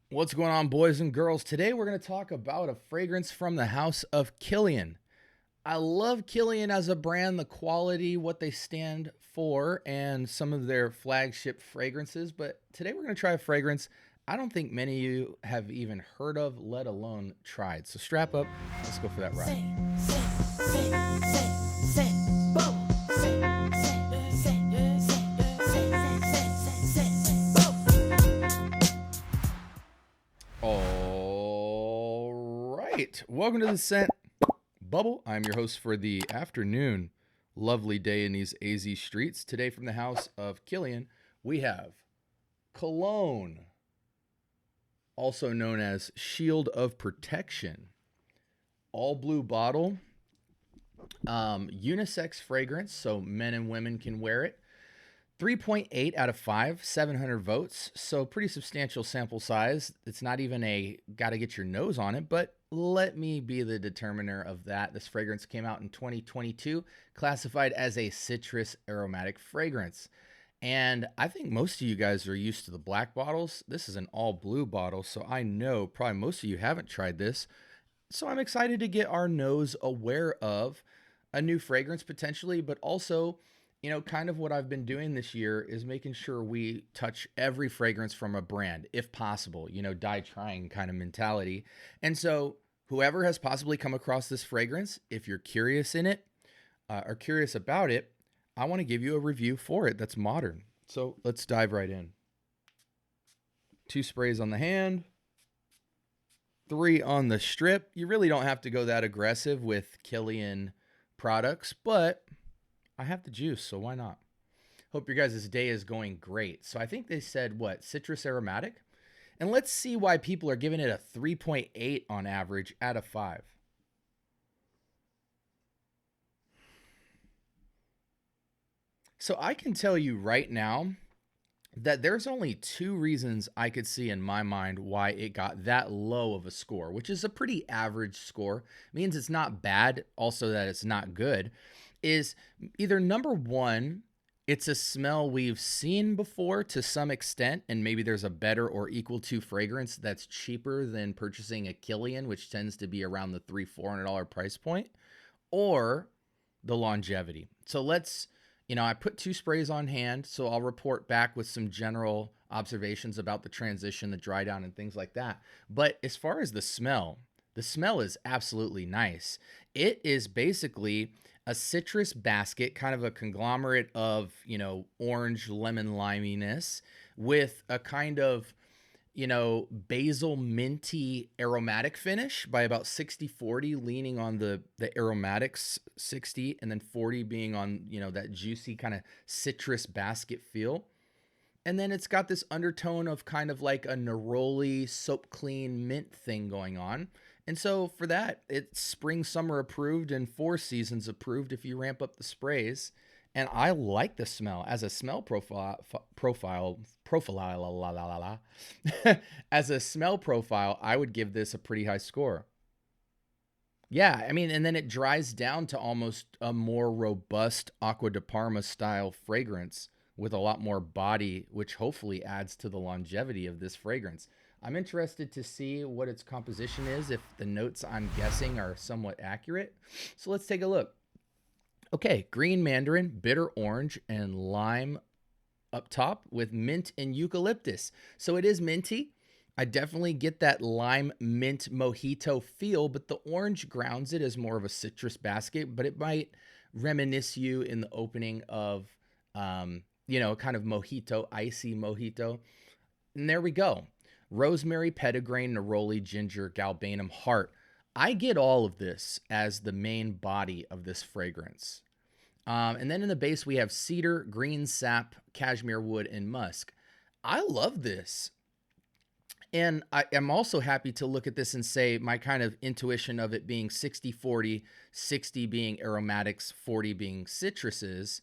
What's going on, boys and girls? Today we're going to talk about a fragrance from the house of Kilian. I love Kilian as a brand, the quality, what they stand for, and some of their flagship fragrances. But today we're going to try a fragrance I don't think many of you have even heard of, let alone tried. So strap up, let's go for that ride. All right, welcome to the Scent Bubble. I'm your host for the afternoon. Lovely day in these AZ streets. Today from the house of Kilian, we have Cologne, also known as Shield of Protection. All blue bottle, unisex fragrance, so men and women can wear it. 3.8 out of 5, 700 votes, so pretty substantial sample size. It's not even a gotta get your nose on it, but let me be the determiner of that. This fragrance came out in 2022, classified as a citrus aromatic fragrance. And I think most of you guys are used to the black bottles. This is an all blue bottle, so I know probably most of you haven't tried this. So I'm excited to get our nose aware of a new fragrance potentially, but also, you know, kind of what I've been doing this year is making sure we touch every fragrance from a brand, if possible, you know, die trying kind of mentality. And so whoever has possibly come across this fragrance, if you're curious in it or curious about it, I want to give you a review for it that's modern. So let's dive right in. 2 sprays on the hand, 3 on the strip. You really don't have to go that aggressive with Kilian products, but I have the juice, so why not? Hope your guys' day is going great. So I think they said, what, citrus aromatic? And let's see why people are giving it a 3.8 on average out of 5. So I can tell you right now that there's only 2 reasons I could see in my mind why it got that low of a score, which is a pretty average score. It means it's not bad, also that it's not good. Is either number 1, it's a smell we've seen before to some extent, and maybe there's a better or equal to fragrance that's cheaper than purchasing a Kilian, which tends to be around the $300-$400 price point, or the longevity. So let's, I put 2 sprays on hand, so I'll report back with some general observations about the transition, the dry down, and things like that. But as far as the smell is absolutely nice. It is basically a citrus basket, kind of a conglomerate of, orange, lemon liminess with a kind of, basil minty aromatic finish by about 60-40, leaning on the aromatics 60 and then 40 being on, that juicy kind of citrus basket feel. And then it's got this undertone of kind of like a neroli soap clean mint thing going on. And so for that, it's spring, summer approved and 4 seasons approved if you ramp up the sprays. And I like the smell as a smell profile, as a smell profile, I would give this a pretty high score. Yeah, I mean, and then it dries down to almost a more robust Acqua di Parma style fragrance with a lot more body, which hopefully adds to the longevity of this fragrance. I'm interested to see what its composition is, if the notes I'm guessing are somewhat accurate. So let's take a look. Okay, green mandarin, bitter orange, and lime up top with mint and eucalyptus. So it is minty. I definitely get that lime mint mojito feel, but the orange grounds it as more of a citrus basket, but it might reminisce you in the opening of, kind of mojito, icy mojito. And there we go. Rosemary, petitgrain, neroli, ginger, galbanum, heart. I get all of this as the main body of this fragrance. And then in the base, we have cedar, green sap, cashmere wood, and musk. I love this. And I am also happy to look at this and say my kind of intuition of it being 60-40, 60 being aromatics, 40 being citruses,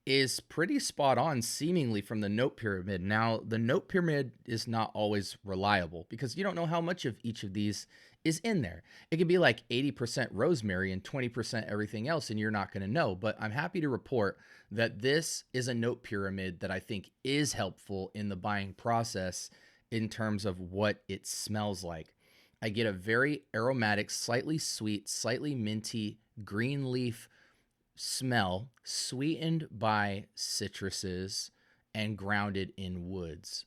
is pretty spot on seemingly from the note pyramid. Now, the note pyramid is not always reliable because you don't know how much of each of these is in there. It could be like 80% rosemary and 20% everything else, and you're not going to know. But I'm happy to report that this is a note pyramid that I think is helpful in the buying process in terms of what it smells like. I get a very aromatic, slightly sweet, slightly minty green leaf smell, sweetened by citruses and grounded in woods.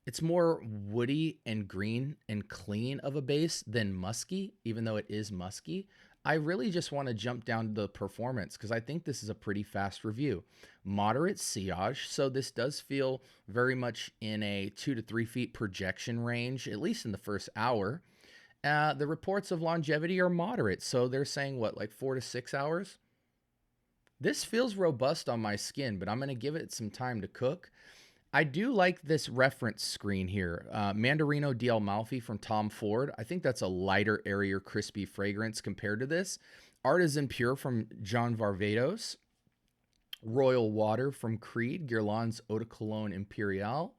It's more woody and green and clean of a base than musky, even though it is musky. I really just want to jump down to the performance because I think this is a pretty fast review. Moderate sillage, so this does feel very much in a 2 to 3 feet projection range, at least in the first hour. The reports of longevity are moderate, so they're saying what, like 4 to 6 hours? This feels robust on my skin, but I'm going to give it some time to cook. I do like this reference screen here. Mandarino di Amalfi from Tom Ford. I think that's a lighter, airier, crispy fragrance compared to this. Artisan Pure from John Varvatos. Royal Water from Creed. Guerlain's Eau de Cologne Imperial.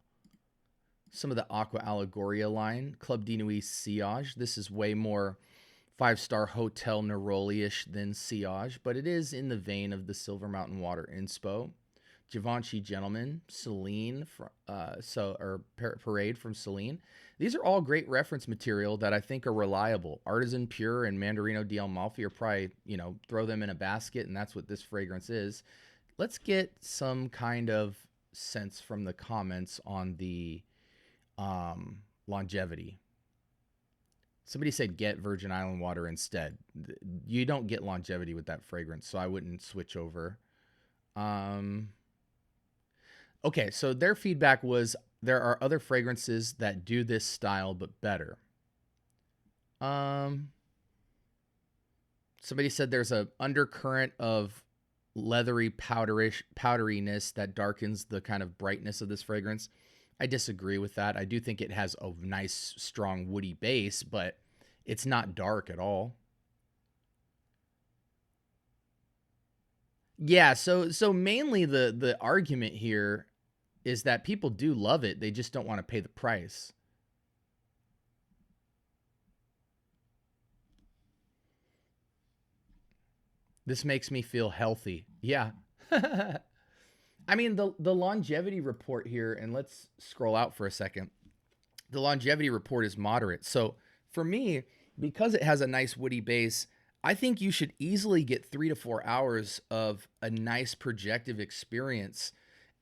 Some of the Aqua Allegoria line. Club de Nuit Sillage. This is way more 5-star hotel neroli-ish than Sillage, but it is in the vein of the Silver Mountain Water Inspo. Givenchy Gentleman, Celine, Parade from Celine. These are all great reference material that I think are reliable. Artisan Pure and Mandarino di Amalfi are probably, throw them in a basket, and that's what this fragrance is. Let's get some kind of sense from the comments on the longevity. Somebody said get Virgin Island water instead. You don't get longevity with that fragrance, so I wouldn't switch over. Okay, so their feedback was there are other fragrances that do this style but better. Somebody said there's an undercurrent of leathery powderiness that darkens the kind of brightness of this fragrance. I disagree with that. I do think it has a nice, strong, woody base, but it's not dark at all. Yeah, so mainly the argument here is that people do love it. They just don't want to pay the price. This makes me feel healthy. Yeah. I mean, the longevity report here, and let's scroll out for a second. The longevity report is moderate. So for me, because it has a nice woody base, I think you should easily get 3 to 4 hours of a nice projective experience.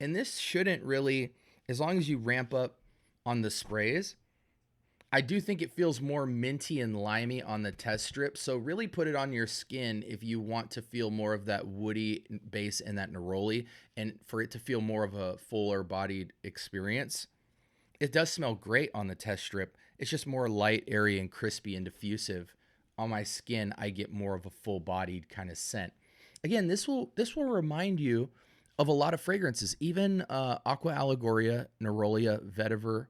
And this shouldn't really, as long as you ramp up on the sprays, I do think it feels more minty and limey on the test strip. So really put it on your skin if you want to feel more of that woody base and that neroli, and for it to feel more of a fuller bodied experience. It does smell great on the test strip. It's just more light, airy, and crispy and diffusive. On my skin, I get more of a full-bodied kind of scent. Again, this will remind you of a lot of fragrances, even Aqua Allegoria, Nerolia, Vetiver,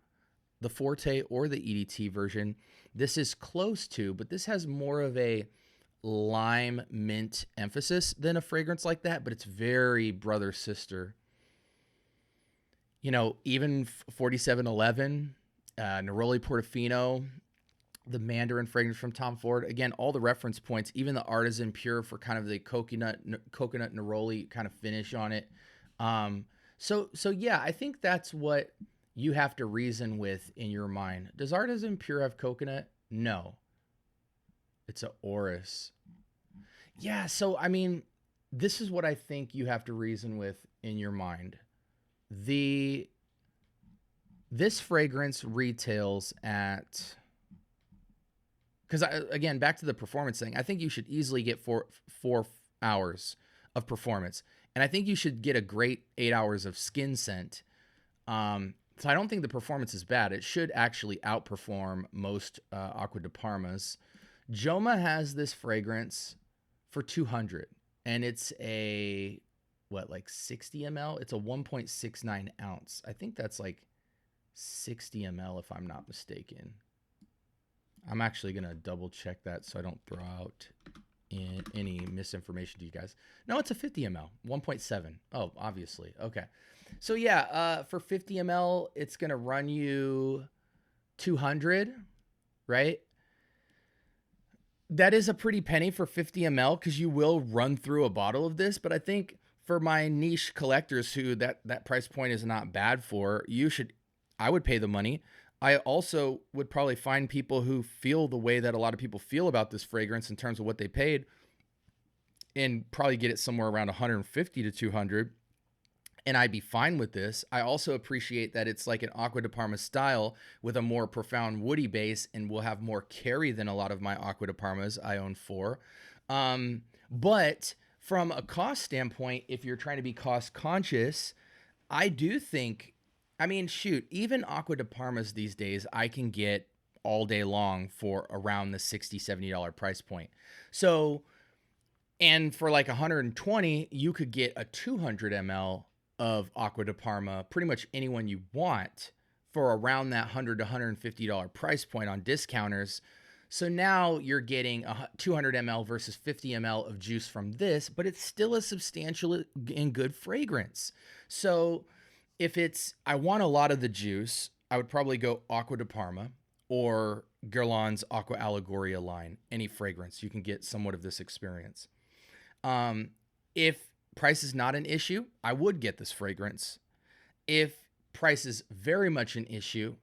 the Forte, or the EDT version. This is close to, but this has more of a lime mint emphasis than a fragrance like that, but it's very brother-sister. Even 4711, Neroli Portofino, the Mandarin fragrance from Tom Ford. Again, all the reference points, even the Artisan Pure for kind of the coconut neroli kind of finish on it. So yeah, I think that's what you have to reason with in your mind. Does Artisan Pure have coconut? No. It's a Orris. Yeah, so I mean, this is what I think you have to reason with in your mind. This fragrance retails at, because again, back to the performance thing, I think you should easily get four hours of performance, and I think you should get a great 8 hours of skin scent. So I don't think the performance is bad. It should actually outperform most Acqua di Parmas. Joma has this fragrance for 200, and it's a, like 60 ml? It's a 1.69 ounce. I think that's like 60 ml if I'm not mistaken. I'm actually going to double check that so I don't throw out any misinformation to you guys. No, it's a 50 ml, 1.7. Oh, obviously. Okay. So yeah, for 50 ml, it's going to run you 200, right? That is a pretty penny for 50 ml because you will run through a bottle of this. But I think for my niche collectors who that price point is not bad for, you should I would pay the money. I also would probably find people who feel the way that a lot of people feel about this fragrance in terms of what they paid, and probably get it somewhere around 150 to 200, and I'd be fine with this. I also appreciate that it's like an Aqua di Parma style with a more profound woody base, and will have more carry than a lot of my Aqua di Parmas. I own 4. But from a cost standpoint, if you're trying to be cost conscious, I do think, I mean, shoot, even Aqua di Parmas these days, I can get all day long for around the $60, $70 price point. So, and for like 120, you could get a 200 ml of Aqua di Parma, pretty much anyone you want, for around that $100 to $150 price point on discounters. So now you're getting a 200 ml versus 50 ml of juice from this, but it's still a substantial and good fragrance. So if it's, I want a lot of the juice, I would probably go Aqua di Parma or Guerlain's Aqua Allegoria line. Any fragrance, you can get somewhat of this experience. If price is not an issue, I would get this fragrance. If price is very much an issue,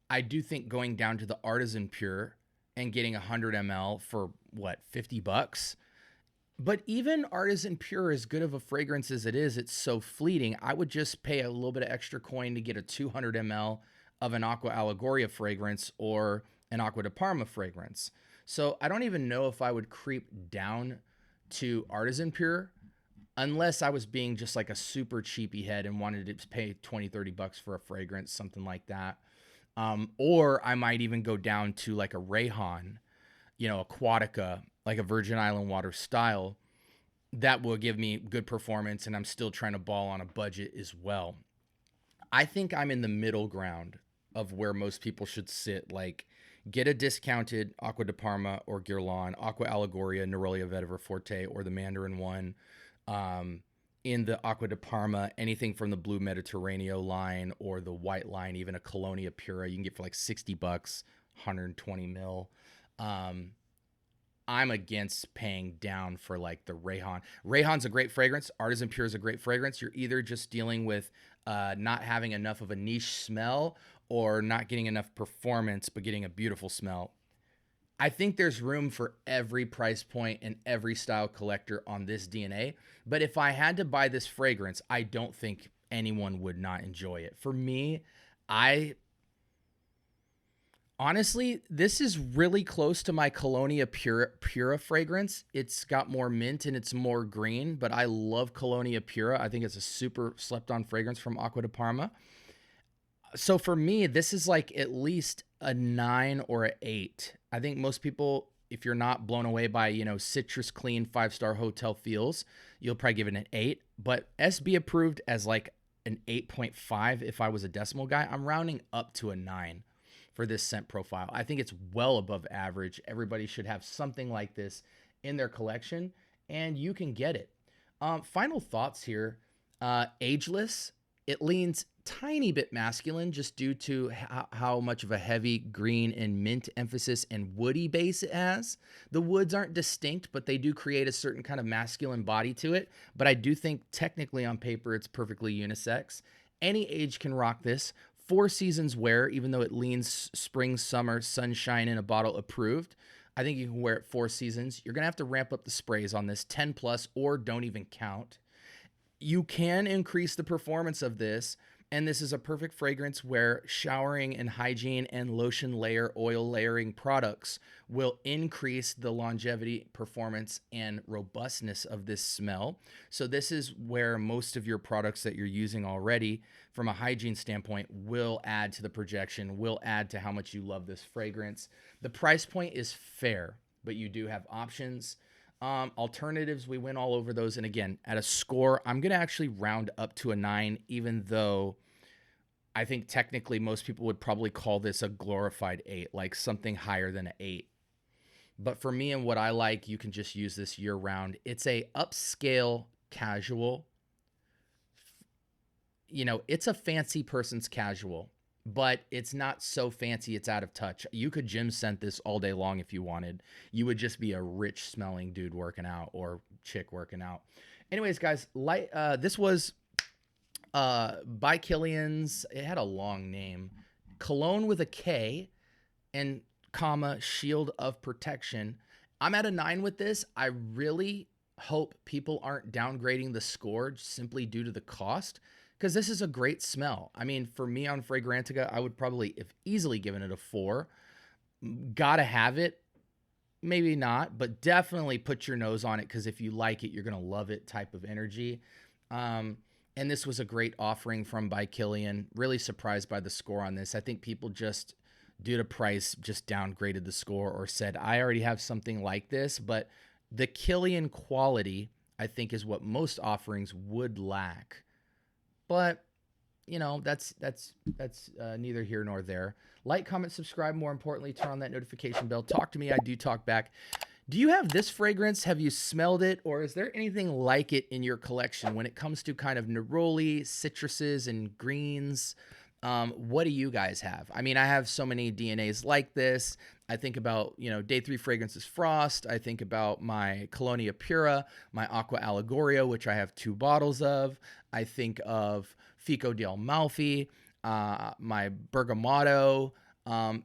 I do think going down to the Artisan Pure and getting 100 ml for what, $50? But even Artisan Pure, as good of a fragrance as it is, it's so fleeting. I would just pay a little bit of extra coin to get a 200 ml of an Aqua Allegoria fragrance or an Aqua di Parma fragrance. So I don't even know if I would creep down to Artisan Pure unless I was being just like a super cheapy head and wanted to pay 20, $30 for a fragrance, something like that. Or I might even go down to like a Rayhan, Aquatica, like a Virgin Island water style, that will give me good performance, and I'm still trying to ball on a budget as well. I think I'm in the middle ground of where most people should sit. Like, get a discounted Aqua di Parma or Guerlain, Aqua Allegoria, Neroli Vetiver Forte, or the Mandarin one. In the Aqua di Parma, anything from the Blue Mediterraneo line or the white line, even a Colonia Pura, you can get for like $60, 120 mil. I'm against paying down for like the Rayhan. Rayhan's a great fragrance. Artisan Pure is a great fragrance. You're either just dealing with not having enough of a niche smell, or not getting enough performance but getting a beautiful smell. I think there's room for every price point and every style collector on this DNA. But if I had to buy this fragrance, I don't think anyone would not enjoy it. For me, honestly, this is really close to my Colonia Pura fragrance. It's got more mint and it's more green, but I love Colonia Pura. I think it's a super slept on fragrance from Aqua di Parma. So for me, this is like at least a 9 or an 8. I think most people, if you're not blown away by, citrus clean 5-star hotel feels, you'll probably give it an 8. But SB approved as like an 8.5 if I was a decimal guy. I'm rounding up to a 9 for this scent profile. I think it's well above average. Everybody should have something like this in their collection, and you can get it. Final thoughts here. Ageless. It leans tiny bit masculine just due to how much of a heavy green and mint emphasis and woody base it has. The woods aren't distinct, but they do create a certain kind of masculine body to it. But I do think technically on paper, it's perfectly unisex. Any age can rock this. 4 seasons wear, even though it leans spring, summer, sunshine in a bottle approved. I think you can wear it 4 seasons. You're going to have to ramp up the sprays on this 10 plus, or don't even count. You can increase the performance of this, and this is a perfect fragrance where showering and hygiene and lotion layer, oil layering products will increase the longevity, performance, and robustness of this smell. So this is where most of your products that you're using already from a hygiene standpoint will add to the projection, will add to how much you love this fragrance. The price point is fair, but you do have options. Alternatives, we went all over those. And again, at a score, I'm going to actually round up to a 9, even though I think technically most people would probably call this a glorified 8, like something higher than an 8. But for me and what I like, you can just use this year round. It's a upscale casual. It's a fancy person's casual, but it's not so fancy it's out of touch. You could gym scent this all day long if you wanted. You would just be a rich smelling dude working out, or chick working out. Anyways, guys, this was By Kilian's, it had a long name. Cologne with a K and comma shield of protection. I'm at a 9 with this. I really hope people aren't downgrading the score simply due to the cost, because this is a great smell. I mean, for me on Fragrantica, I would probably have easily given it a 4. Gotta have it. Maybe not, but definitely put your nose on it, because if you like it, you're going to love it type of energy. And this was a great offering from By Kilian. Really surprised by the score on this. I think people just, due to price, just downgraded the score or said, I already have something like this. But the Kilian quality, I think, is what most offerings would lack. But you know, that's neither here nor there. Like, comment, subscribe. More importantly, turn on that notification bell. Talk to me. I do talk back. Do you have this fragrance? Have you smelled it? Or is there anything like it in your collection when it comes to kind of neroli, citruses, and greens? What do you guys have? I mean, I have so many DNAs like this. I think about, you know, Day 3 Fragrances Frost. I think about my Colonia Pura, my Aqua Allegoria, which I have 2 bottles of. I think of Fico di Amalfi, my Bergamoto.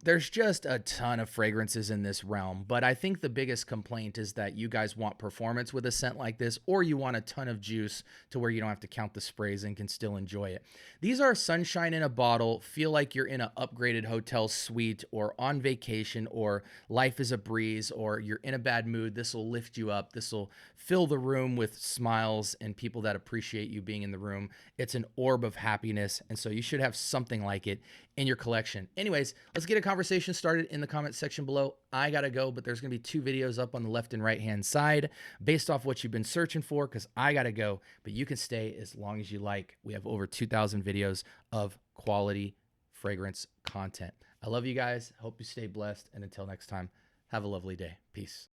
There's just a ton of fragrances in this realm, but I think the biggest complaint is that you guys want performance with a scent like this, or you want a ton of juice to where you don't have to count the sprays and can still enjoy it. These are sunshine in a bottle. Feel like you're in an upgraded hotel suite or on vacation, or life is a breeze, or you're in a bad mood. This will lift you up. This will fill the room with smiles and people that appreciate you being in the room. It's an orb of happiness, and so you should have something like it in your collection. Anyways, let's get a conversation started in the comment section below. I gotta go, but there's gonna be 2 videos up on the left and right hand side based off what you've been searching for, because I gotta go, but you can stay as long as you like. We have over 2,000 videos of quality fragrance content. I love you guys. Hope you stay blessed, and until next time, have a lovely day. Peace.